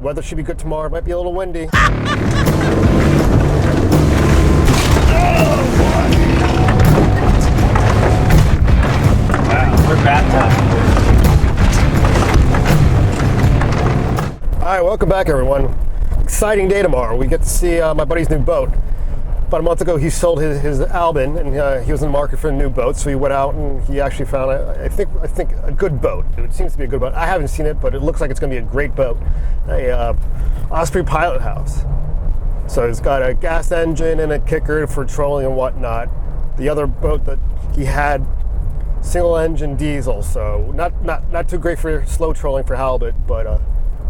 Weather should be good tomorrow. It might be a little windy. Wow, we're baptized. All right, welcome back, everyone. Exciting day tomorrow. We get to see my buddy's new boat. About a month ago, he sold his Albin, and he was in the market for a new boat. So he went out and he actually found, I think a good boat. It seems to be a good boat. I haven't seen it, but it looks like it's going to be a great boat. A Osprey Pilot House. So it's got a gas engine and a kicker for trolling and whatnot. The other boat that he had, single engine diesel, so not too great for slow trolling for halibut, but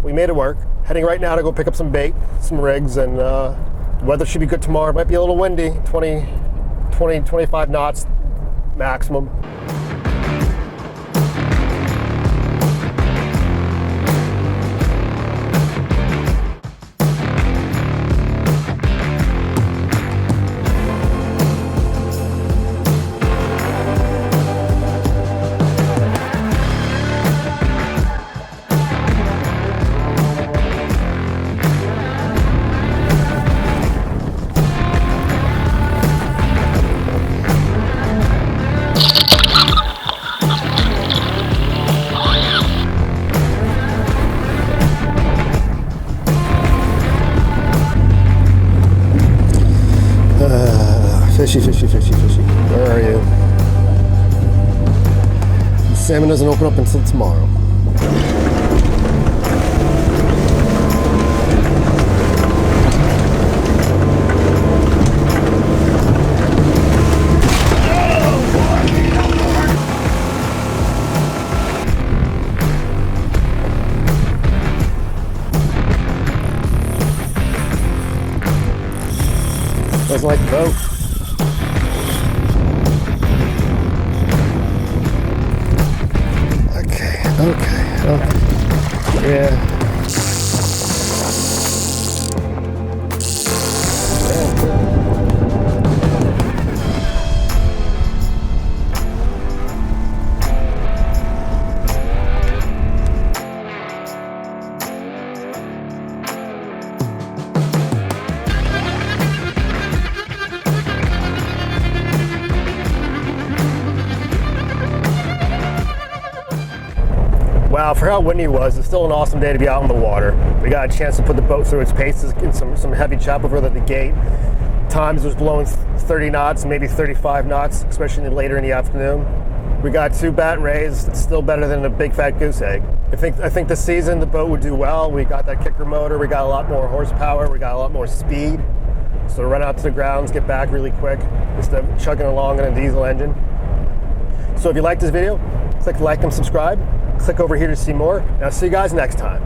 we made it work. Heading right now to go pick up some bait, some rigs, and the weather should be good tomorrow. It might be a little windy, 25 knots maximum. Fishy. Where are you? The salmon doesn't open up until tomorrow. Doesn't like the boat. Okay. Yeah. Wow, for how windy it was, it's still an awesome day to be out on the water. We got a chance to put the boat through its paces, get some heavy chop over at the gate. Times it was blowing 30 knots, maybe 35 knots, especially later in the afternoon. We got 2 bat rays. It's still better than a big fat goose egg. I think this season the boat would do well. We got that kicker motor. We got a lot more horsepower. We got a lot more speed. So to run out to the grounds, get back really quick instead of chugging along in a diesel engine. So if you like this video, click like and subscribe. Click over here to see more. And I'll see you guys next time.